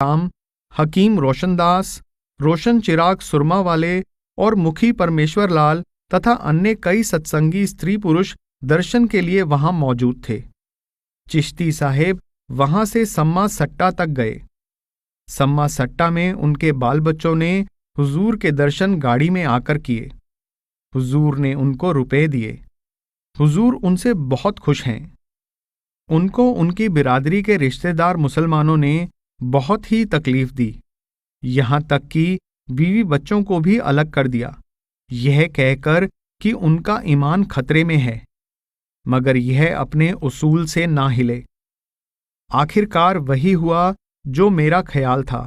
राम, हकीम रोशनदास, रोशन चिराग सुरमा वाले और मुखी परमेश्वर लाल तथा अन्य कई सत्संगी स्त्री पुरुष दर्शन के लिए वहां मौजूद थे। चिश्ती साहेब वहां से सम्मा सट्टा तक गए। सम्मा सट्टा में उनके बाल बच्चों ने हुजूर के दर्शन गाड़ी में आकर किए। हुजूर ने उनको रुपए दिए। हुजूर उनसे बहुत खुश हैं। उनको उनकी बिरादरी के रिश्तेदार मुसलमानों ने बहुत ही तकलीफ दी, यहां तक कि बीवी बच्चों को भी अलग कर दिया, यह कहकर कि उनका ईमान खतरे में है, मगर यह अपने उसूल से ना हिले। आखिरकार वही हुआ जो मेरा ख्याल था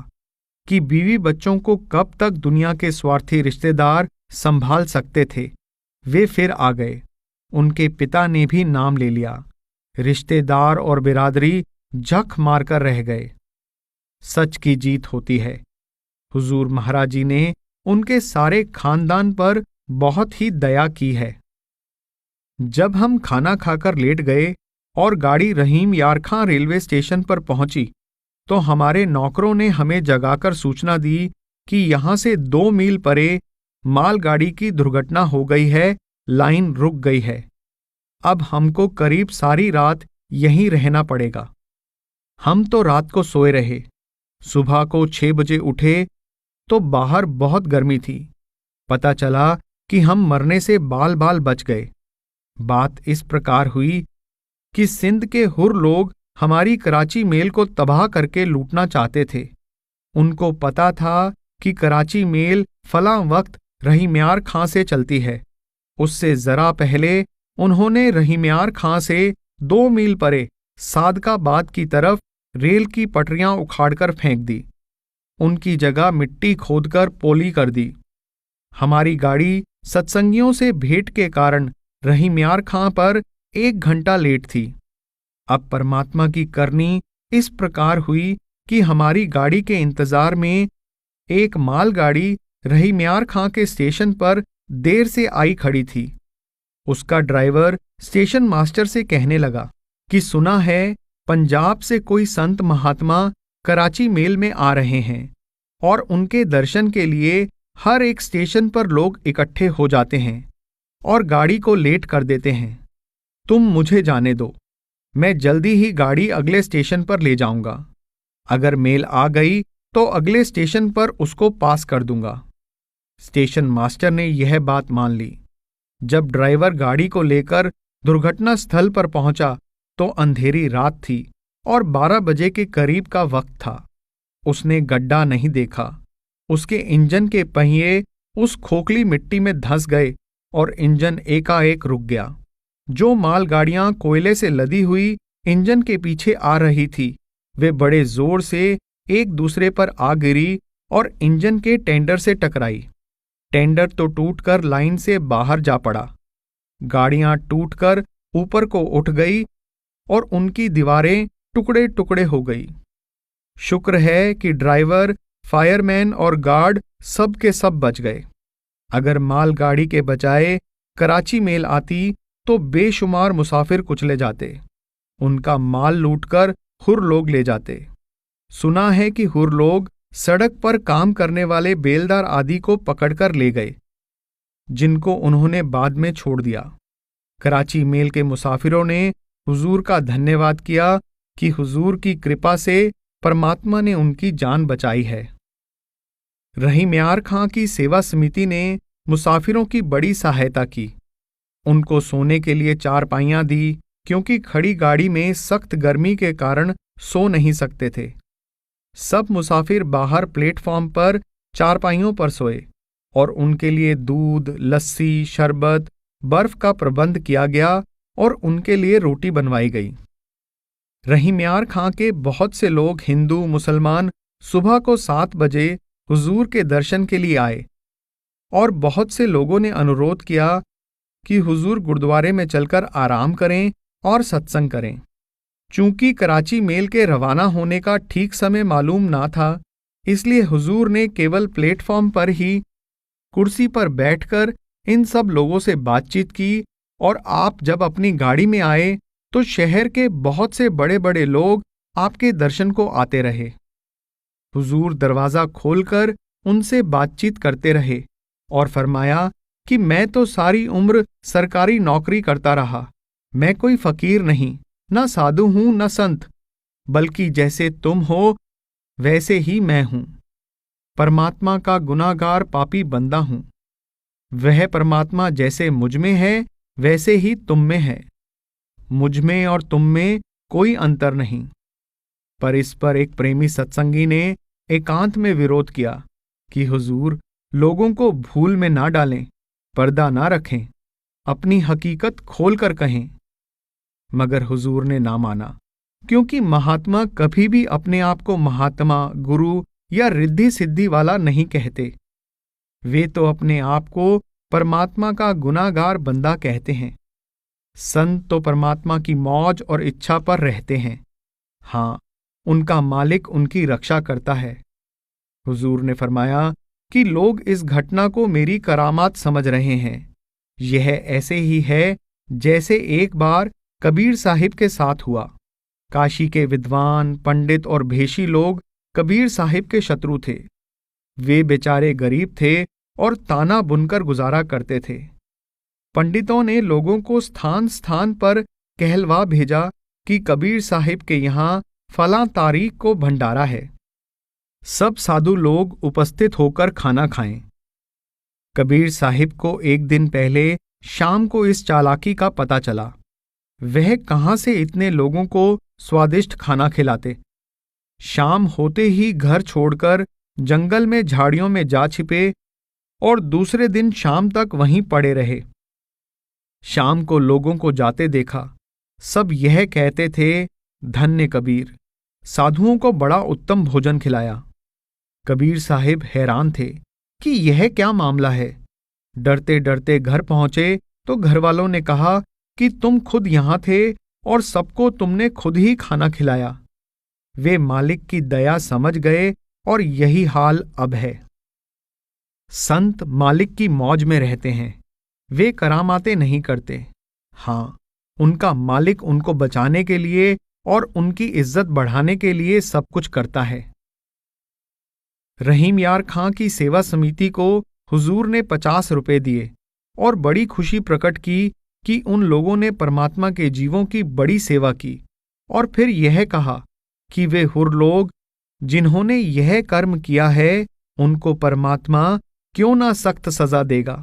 कि बीवी बच्चों को कब तक दुनिया के स्वार्थी रिश्तेदार संभाल सकते थे। वे फिर आ गए। उनके पिता ने भी नाम ले लिया। रिश्तेदार और बिरादरी झक मारकर रह गए। सच की जीत होती है। हुजूर महाराज जी ने उनके सारे खानदान पर बहुत ही दया की है। जब हम खाना खाकर लेट गए और गाड़ी रहीम यार खां रेलवे स्टेशन पर पहुंची तो हमारे नौकरों ने हमें जगाकर सूचना दी कि यहां से 2 मील परे मालगाड़ी की दुर्घटना हो गई है, लाइन रुक गई है। अब हमको करीब सारी रात यहीं रहना पड़ेगा। हम तो रात को सोए रहे। सुबह को 6 बजे उठे तो बाहर बहुत गर्मी थी। पता चला कि हम मरने से बाल बाल बच गए। बात इस प्रकार हुई कि सिंध के हुर लोग हमारी कराची मेल को तबाह करके लूटना चाहते थे। उनको पता था कि कराची मेल फलां वक्त रहीमयार खां से चलती है। उससे जरा पहले उन्होंने रहीमयार खां से 2 मील परे सादकाबाद की तरफ रेल की पटरियां उखाड़कर फेंक दी। उनकी जगह मिट्टी खोदकर पोली कर दी। हमारी गाड़ी सत्संगियों से भेंट के कारण रहीमयार खां पर 1 घंटा लेट थी। अब परमात्मा की करनी इस प्रकार हुई कि हमारी गाड़ी के इंतजार में एक मालगाड़ी रहीमयार खां के स्टेशन पर देर से आई खड़ी थी। उसका ड्राइवर स्टेशन मास्टर से कहने लगा कि सुना है पंजाब से कोई संत महात्मा कराची मेल में आ रहे हैं और उनके दर्शन के लिए हर एक स्टेशन पर लोग इकट्ठे हो जाते हैं और गाड़ी को लेट कर देते हैं। तुम मुझे जाने दो, मैं जल्दी ही गाड़ी अगले स्टेशन पर ले जाऊंगा। अगर मेल आ गई तो अगले स्टेशन पर उसको पास कर दूंगा। स्टेशन मास्टर ने यह बात मान ली। जब ड्राइवर गाड़ी को लेकर दुर्घटना स्थल पर पहुंचा तो अंधेरी रात थी और 12 बजे के करीब का वक्त था। उसने गड्ढा नहीं देखा। उसके इंजन के पहिए उस खोखली मिट्टी में धंस गए और इंजन एकाएक रुक गया। जो मालगाड़ियां कोयले से लदी हुई इंजन के पीछे आ रही थी वे बड़े जोर से एक दूसरे पर आ गिरी और इंजन के टेंडर से टकराई। टेंडर तो टूटकर लाइन से बाहर जा पड़ा। गाड़ियां टूटकर ऊपर को उठ गई और उनकी दीवारें टुकड़े टुकड़े हो गई। शुक्र है कि ड्राइवर, फायरमैन और गार्ड सब के सब बच गए। अगर मालगाड़ी के बजाय कराची मेल आती तो बेशुमार मुसाफिर कुचले जाते। उनका माल लूटकर हुर लोग ले जाते। सुना है कि हुर लोग सड़क पर काम करने वाले बेलदार आदि को पकड़कर ले गए, जिनको उन्होंने बाद में छोड़ दिया। कराची मेल के मुसाफिरों ने हुजूर का धन्यवाद किया कि हुजूर की कृपा से परमात्मा ने उनकी जान बचाई है। रहीमयार खां की सेवा समिति ने मुसाफिरों की बड़ी सहायता की। उनको सोने के लिए चारपाइयां दी, क्योंकि खड़ी गाड़ी में सख्त गर्मी के कारण सो नहीं सकते थे। सब मुसाफिर बाहर प्लेटफॉर्म पर चारपाइयों पर सोए और उनके लिए दूध, लस्सी, शरबत, बर्फ का प्रबंध किया गया और उनके लिए रोटी बनवाई गई। रहीमयार खां के बहुत से लोग हिंदू मुसलमान सुबह को 7 बजे हुजूर के दर्शन के लिए आए और बहुत से लोगों ने अनुरोध किया कि हुजूर गुरुद्वारे में चलकर आराम करें और सत्संग करें। चूंकि कराची मेल के रवाना होने का ठीक समय मालूम ना था, इसलिए हुजूर ने केवल प्लेटफॉर्म पर ही कुर्सी पर बैठकर इन सब लोगों से बातचीत की और आप जब अपनी गाड़ी में आए तो शहर के बहुत से बड़े बड़े लोग आपके दर्शन को आते रहे। हुजूर दरवाज़ा खोलकर उनसे बातचीत करते रहे और फरमाया कि मैं तो सारी उम्र सरकारी नौकरी करता रहा। मैं कोई फकीर नहीं, न साधु हूं न संत, बल्कि जैसे तुम हो वैसे ही मैं हूं। परमात्मा का गुनाहगार पापी बंदा हूं। वह परमात्मा जैसे मुझ में है वैसे ही तुम में है। मुझ में और तुम में कोई अंतर नहीं। पर इस पर एक प्रेमी सत्संगी ने एकांत में विरोध किया कि हुजूर, लोगों को भूल में ना डालें, पर्दा ना रखें, अपनी हकीकत खोलकर कहें। मगर हुजूर ने ना माना, क्योंकि महात्मा कभी भी अपने आप को महात्मा, गुरु या रिद्धि सिद्धि वाला नहीं कहते। वे तो अपने आप को परमात्मा का गुनाहगार बंदा कहते हैं। संत तो परमात्मा की मौज और इच्छा पर रहते हैं। हाँ, उनका मालिक उनकी रक्षा करता है। हुजूर ने फरमाया कि लोग इस घटना को मेरी करामात समझ रहे हैं। यह ऐसे ही है जैसे एक बार कबीर साहिब के साथ हुआ। काशी के विद्वान, पंडित और भेशी लोग कबीर साहिब के शत्रु थे। वे बेचारे गरीब थे और ताना बुनकर गुजारा करते थे। पंडितों ने लोगों को स्थान स्थान पर कहलवा भेजा कि कबीर साहिब के यहाँ फलां तारीख को भंडारा है। सब साधु लोग उपस्थित होकर खाना खाएं। कबीर साहिब को एक दिन पहले शाम को इस चालाकी का पता चला। वह कहाँ से इतने लोगों को स्वादिष्ट खाना खिलाते। शाम होते ही घर छोड़कर जंगल में झाड़ियों में जा छिपे और दूसरे दिन शाम तक वहीं पड़े रहे। शाम को लोगों को जाते देखा। सब यह कहते थे, धन्य कबीर, साधुओं को बड़ा उत्तम भोजन खिलाया। कबीर साहिब हैरान थे कि यह क्या मामला है। डरते डरते घर पहुंचे तो घरवालों ने कहा कि तुम खुद यहां थे और सबको तुमने खुद ही खाना खिलाया। वे मालिक की दया समझ गए और यही हाल अब है। संत मालिक की मौज में रहते हैं। वे करामातें नहीं करते। हाँ, उनका मालिक उनको बचाने के लिए और उनकी इज्जत बढ़ाने के लिए सब कुछ करता है। रहीम यार खां की सेवा समिति को हुजूर ने 50 रुपए दिए और बड़ी खुशी प्रकट की कि उन लोगों ने परमात्मा के जीवों की बड़ी सेवा की, और फिर यह कहा कि वे हुर लोग जिन्होंने यह कर्म किया है उनको परमात्मा क्यों ना सख्त सजा देगा।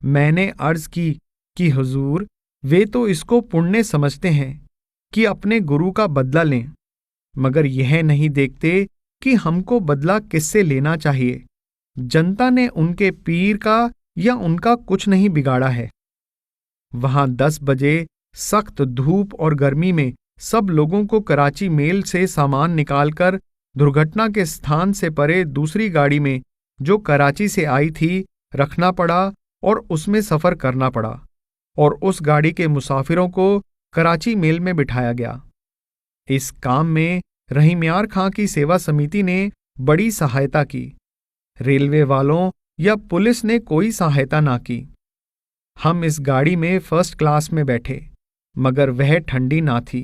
मैंने अर्ज की कि हुजूर, वे तो इसको पुण्य समझते हैं कि अपने गुरु का बदला लें, मगर यह नहीं देखते कि हमको बदला किससे लेना चाहिए। जनता ने उनके पीर का या उनका कुछ नहीं बिगाड़ा है। वहां 10 बजे सख्त धूप और गर्मी में सब लोगों को कराची मेल से सामान निकालकर दुर्घटना के स्थान से परे दूसरी गाड़ी में, जो कराची से आई थी, रखना पड़ा और उसमें सफर करना पड़ा, और उस गाड़ी के मुसाफिरों को कराची मेल में बिठाया गया। इस काम में रहीम यार खां की सेवा समिति ने बड़ी सहायता की। रेलवे वालों या पुलिस ने कोई सहायता ना की। हम इस गाड़ी में फर्स्ट क्लास में बैठे, मगर वह ठंडी ना थी।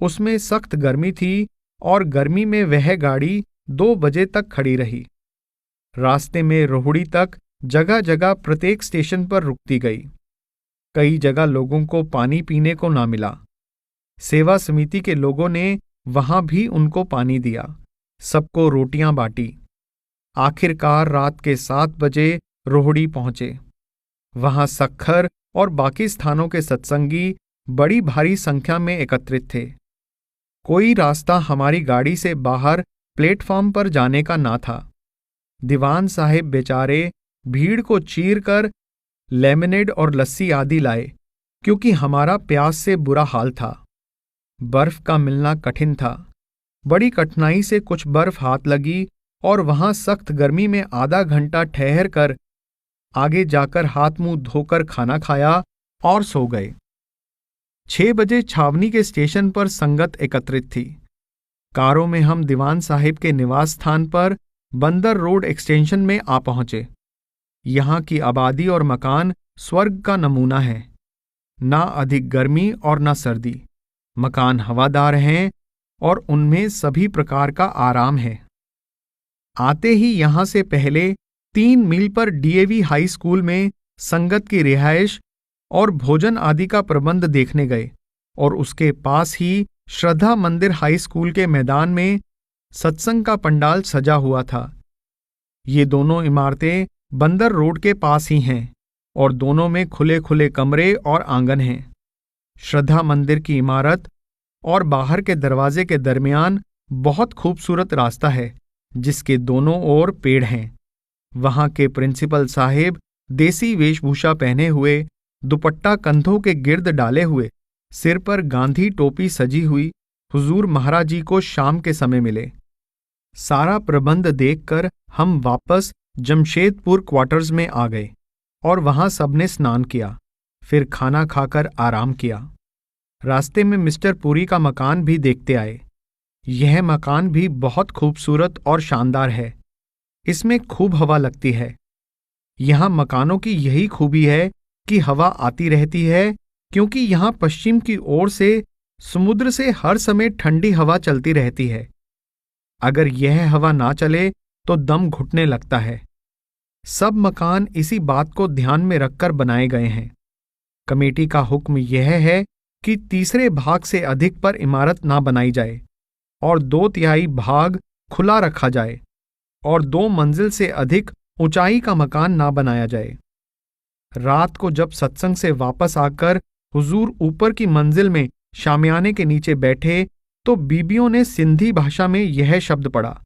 उसमें सख्त गर्मी थी और गर्मी में वह गाड़ी 2 बजे तक खड़ी रही। रास्ते में रोहड़ी तक जगह जगह प्रत्येक स्टेशन पर रुकती गई। कई जगह लोगों को पानी पीने को ना मिला। सेवा समिति के लोगों ने वहां भी उनको पानी दिया, सबको रोटियां बांटी। आखिरकार रात के 7 बजे रोहड़ी पहुंचे। वहां सखर और बाकी स्थानों के सत्संगी बड़ी भारी संख्या में एकत्रित थे। कोई रास्ता हमारी गाड़ी से बाहर प्लेटफॉर्म पर जाने का ना था। दीवान साहिब बेचारे भीड़ को चीर कर लेमनेड और लस्सी आदि लाए, क्योंकि हमारा प्यास से बुरा हाल था। बर्फ का मिलना कठिन था। बड़ी कठिनाई से कुछ बर्फ हाथ लगी और वहां सख्त गर्मी में आधा घंटा ठहर कर आगे जाकर हाथ मुंह धोकर खाना खाया और सो गए। 6 बजे छावनी के स्टेशन पर संगत एकत्रित थी। कारों में हम दीवान साहिब के निवास स्थान पर बंदर रोड एक्सटेंशन में आ पहुंचे। यहाँ की आबादी और मकान स्वर्ग का नमूना है। ना अधिक गर्मी और ना सर्दी। मकान हवादार हैं और उनमें सभी प्रकार का आराम है। आते ही यहां से पहले 3 मील पर डीएवी हाई स्कूल में संगत की रिहाइश और भोजन आदि का प्रबंध देखने गए और उसके पास ही श्रद्धा मंदिर हाई स्कूल के मैदान में सत्संग का पंडाल सजा हुआ था। ये दोनों इमारतें बंदर रोड के पास ही हैं और दोनों में खुले खुले कमरे और आंगन हैं। श्रद्धा मंदिर की इमारत और बाहर के दरवाजे के दरमियान बहुत खूबसूरत रास्ता है जिसके दोनों ओर पेड़ हैं। वहां के प्रिंसिपल साहेब देसी वेशभूषा पहने हुए, दुपट्टा कंधों के गिर्द डाले हुए, सिर पर गांधी टोपी सजी हुई हुजूर महाराज जी को शाम के समय मिले। सारा प्रबंध देखकर हम वापस जमशेदपुर क्वार्टर्स में आ गए और वहां सबने स्नान किया, फिर खाना खाकर आराम किया। रास्ते में मिस्टर पुरी का मकान भी देखते आए। यह मकान भी बहुत खूबसूरत और शानदार है। इसमें खूब हवा लगती है। यहां मकानों की यही खूबी है कि हवा आती रहती है, क्योंकि यहां पश्चिम की ओर से समुद्र से हर समय ठंडी हवा चलती रहती है। अगर यह हवा ना चले तो दम घुटने लगता है। सब मकान इसी बात को ध्यान में रखकर बनाए गए हैं। कमेटी का हुक्म यह है कि तीसरे भाग से अधिक पर इमारत ना बनाई जाए और 2/3 भाग खुला रखा जाए और 2 मंजिल से अधिक ऊंचाई का मकान ना बनाया जाए। रात को जब सत्संग से वापस आकर हुजूर ऊपर की मंजिल में शामियाने के नीचे बैठे तो बीबियों ने सिंधी भाषा में यह शब्द पढ़ा।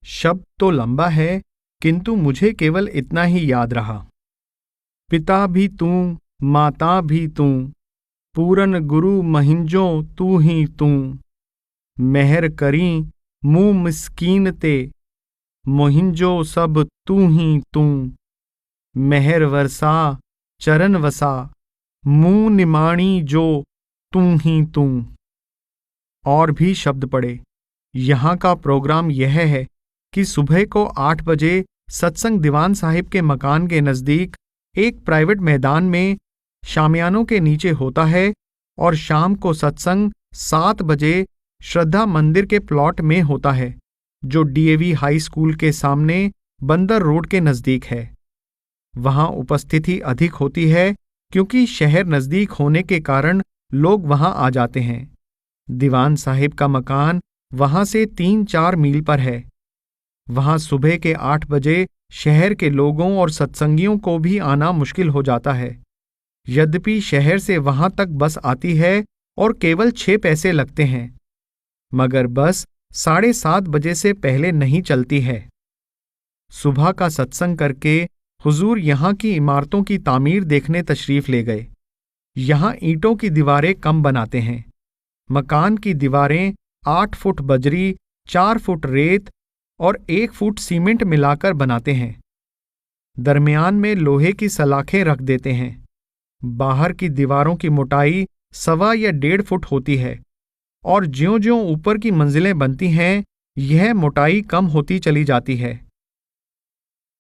शब्द तो लंबा है, किंतु मुझे केवल इतना ही याद रहा। पिता भी तू, माता भी तू, पूरन गुरु महिंजो तू ही तू, मेहर करी मुँह मिस्कीन ते, मोहिंजो सब तू ही तू, मेहर वरसा चरण वसा, मुँह निमाणी जो तू ही तू। और भी शब्द पढ़े। यहाँ का प्रोग्राम यह है कि सुबह को 8 बजे सत्संग दीवान साहिब के मकान के नज़दीक एक प्राइवेट मैदान में शामियानों के नीचे होता है और शाम को सत्संग 7 बजे श्रद्धा मंदिर के प्लॉट में होता है, जो डीएवी हाई स्कूल के सामने बंदर रोड के नज़दीक है। वहाँ उपस्थिति अधिक होती है क्योंकि शहर नज़दीक होने के कारण लोग वहाँ आ जाते हैं। दीवान साहिब का मकान वहाँ से 3-4 मील पर है। वहाँ सुबह के 8 बजे शहर के लोगों और सत्संगियों को भी आना मुश्किल हो जाता है। यद्यपि शहर से वहाँ तक बस आती है और केवल 6 पैसे लगते हैं, मगर बस 7:30 बजे से पहले नहीं चलती है। सुबह का सत्संग करके हुजूर यहाँ की इमारतों की तामीर देखने तशरीफ ले गए। यहाँ ईंटों की दीवारें कम बनाते हैं। मकान की दीवारें 8 फुट बजरी, 4 फुट रेत और 1 फुट सीमेंट मिलाकर बनाते हैं। दरमियान में लोहे की सलाखें रख देते हैं। बाहर की दीवारों की मोटाई 1.25 या 1.5 फुट होती है और ज्यों-ज्यों ऊपर की मंजिलें बनती हैं, यह मोटाई कम होती चली जाती है।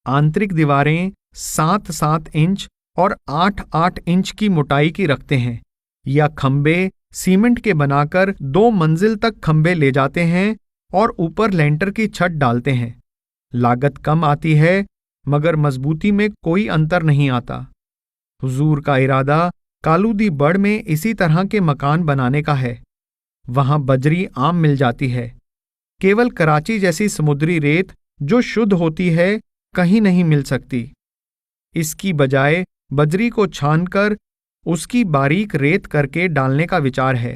आंतरिक दीवारें 7-7 इंच और 8-8 इंच की मोटाई की रखते हैं या खंबे सीमेंट के बनाकर 2 मंजिल तक खंबे ले जाते हैं और ऊपर लेंटर की छत डालते हैं। लागत कम आती है, मगर मजबूती में कोई अंतर नहीं आता। हुजूर का इरादा कालूदी बड़ में इसी तरह के मकान बनाने का है। वहां बजरी आम मिल जाती है। केवल कराची जैसी समुद्री रेत जो शुद्ध होती है कहीं नहीं मिल सकती। इसकी बजाय बजरी को छानकर उसकी बारीक रेत करके डालने का विचार है।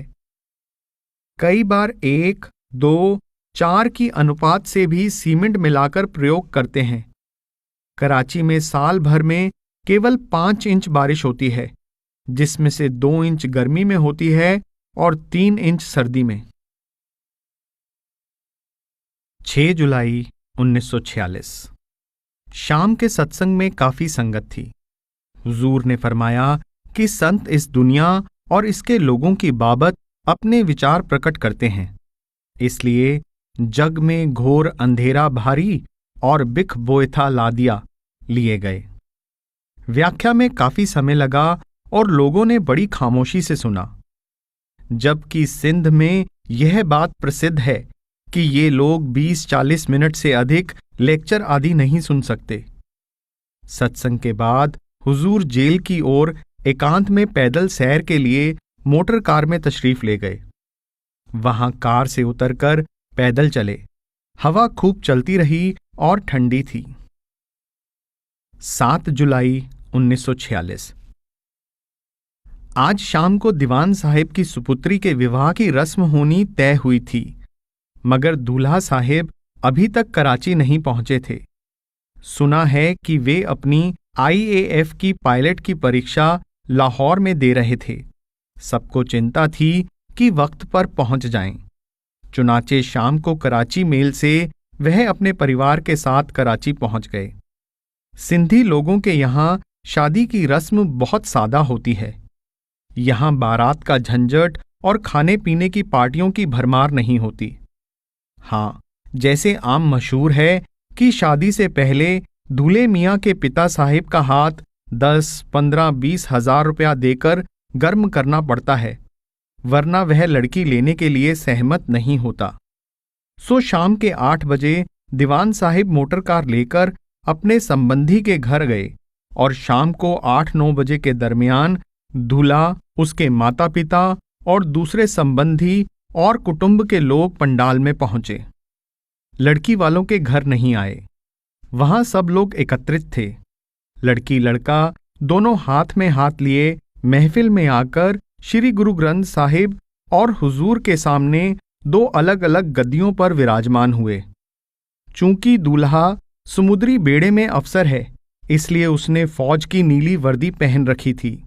कई बार 1, 2, 4 की अनुपात से भी सीमेंट मिलाकर प्रयोग करते हैं। कराची में साल भर में केवल 5 इंच बारिश होती है, जिसमें से 2 इंच गर्मी में होती है और 3 इंच सर्दी में। 6 जुलाई 1946 शाम के सत्संग में काफी संगत थी। हुजूर ने फरमाया कि संत इस दुनिया और इसके लोगों की बाबत अपने विचार प्रकट करते हैं, इसलिए जग में घोर अंधेरा भारी और बिख बोएथा लादिया लिए गए। व्याख्या में काफी समय लगा और लोगों ने बड़ी खामोशी से सुना। जबकि सिंध में यह बात प्रसिद्ध है कि ये लोग 20-40 मिनट से अधिक लेक्चर आदि नहीं सुन सकते। सत्संग के बाद हुजूर जेल की ओर एकांत में पैदल सैर के लिए मोटर कार में तशरीफ ले गए। वहां कार से उतरकर पैदल चले। हवा खूब चलती रही और ठंडी थी। 7 जुलाई 1946। आज शाम को दीवान साहिब की सुपुत्री के विवाह की रस्म होनी तय हुई थी, मगर दूल्हा साहिब अभी तक कराची नहीं पहुंचे थे। सुना है कि वे अपनी IAF की पायलट की परीक्षा लाहौर में दे रहे थे। सबको चिंता थी कि वक्त पर पहुंच जाएं। चुनाचे शाम को कराची मेल से वह अपने परिवार के साथ कराची पहुंच गए। सिंधी लोगों के यहाँ शादी की रस्म बहुत सादा होती है। यहाँ बारात का झंझट और खाने पीने की पार्टियों की भरमार नहीं होती। हाँ, जैसे आम मशहूर है कि शादी से पहले दूल्हे मियाँ के पिता साहिब का हाथ 10, 15, 20 हजार रुपया देकर गर्म करना पड़ता है, वरना वह लड़की लेने के लिए सहमत नहीं होता। सो शाम के 8 बजे दीवान साहिब मोटर कार लेकर अपने संबंधी के घर गए और शाम को 8-9 बजे के दरमियान दूल्हा, उसके माता पिता और दूसरे संबंधी और कुटुंब के लोग पंडाल में पहुंचे। लड़की वालों के घर नहीं आए। वहां सब लोग एकत्रित थे। लड़की लड़का दोनों हाथ में हाथ लिए महफिल में आकर श्री गुरु ग्रंथ साहिब और हुजूर के सामने 2 अलग अलग गद्दियों पर विराजमान हुए। चूंकि दूल्हा समुद्री बेड़े में अफसर है, इसलिए उसने फौज की नीली वर्दी पहन रखी थी।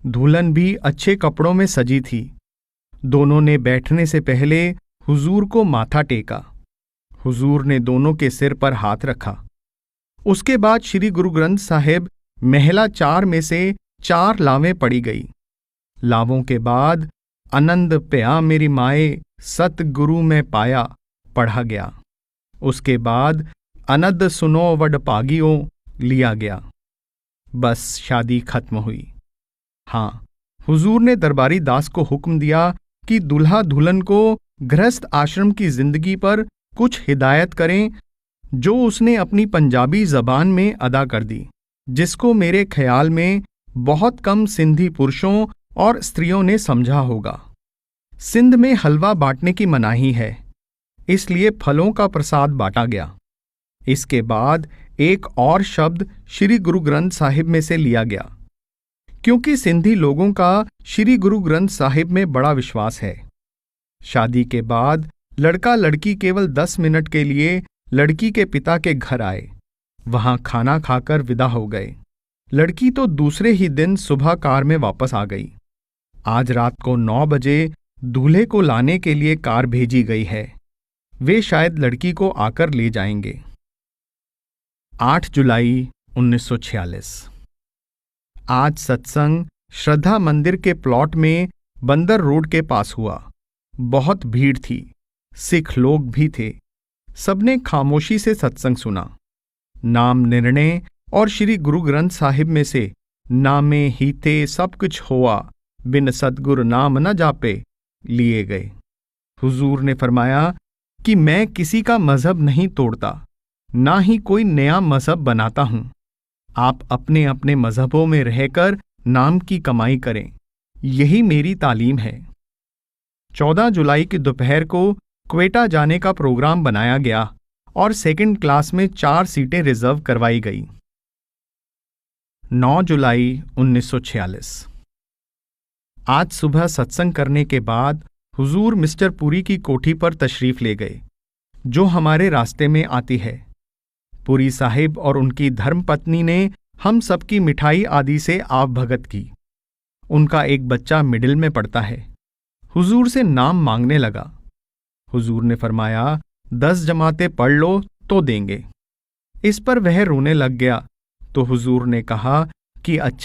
दुल्हन भी अच्छे कपड़ों में सजी थी। दोनों ने बैठने से पहले हुजूर को माथा टेका। हुजूर ने दोनों के सिर पर हाथ रखा। उसके बाद श्री गुरु ग्रंथ साहिब महिला 4 में से 4 लावें पड़ी गई। लावों के बाद आनंद प्या मेरी माए सतगुरु में पाया पढ़ा गया। उसके बाद अनद सुनो वड पागियों लिया गया। बस शादी खत्म हुई। हाँ, हुजूर ने दरबारी दास को हुक्म दिया कि दूल्हा दुल्हन को गृहस्थ आश्रम की जिंदगी पर कुछ हिदायत करें, जो उसने अपनी पंजाबी जबान में अदा कर दी, जिसको मेरे ख्याल में बहुत कम सिंधी पुरुषों और स्त्रियों ने समझा होगा। सिंध में हलवा बांटने की मनाही है, इसलिए फलों का प्रसाद बांटा गया। इसके बाद एक और शब्द श्री गुरु ग्रंथ साहिब में से लिया गया, क्योंकि सिंधी लोगों का श्री गुरु ग्रंथ साहिब में बड़ा विश्वास है। शादी के बाद लड़का लड़की केवल 10 मिनट के लिए लड़की के पिता के घर आए। वहां खाना खाकर विदा हो गए। लड़की तो दूसरे ही दिन सुबह कार में वापस आ गई। आज रात को 9 बजे दूल्हे को लाने के लिए कार भेजी गई है। वे शायद लड़की को आकर ले जाएंगे। 8 जुलाई 1946। आज सत्संग श्रद्धा मंदिर के प्लॉट में बंदर रोड के पास हुआ। बहुत भीड़ थी, सिख लोग भी थे। सबने खामोशी से सत्संग सुना। नाम निर्णय और श्री गुरु ग्रंथ साहिब में से नामे हीते सब कुछ हुआ, बिन सदगुरु नाम न जापे लिए गए। हुजूर ने फरमाया कि मैं किसी का मजहब नहीं तोड़ता, ना ही कोई नया मजहब बनाता हूं। आप अपने अपने मजहबों में रहकर नाम की कमाई करें, यही मेरी तालीम है। 14 जुलाई की दोपहर को क्वेटा जाने का प्रोग्राम बनाया गया और सेकंड क्लास में 4 सीटें रिजर्व करवाई गई। 9 जुलाई 1946। आज सुबह सत्संग करने के बाद हुजूर मिस्टर पुरी की कोठी पर तशरीफ ले गए, जो हमारे रास्ते में आती है। पुरी साहिब और उनकी धर्मपत्नी ने हम सबकी मिठाई आदि से आवभगत की। उनका एक बच्चा मिडिल में पढ़ता है। हुजूर से नाम मांगने लगा। हुजूर ने फरमाया 10 जमातें पढ़ लो तो देंगे। इस पर वह रोने लग गया तो हुजूर ने कहा कि अच्छा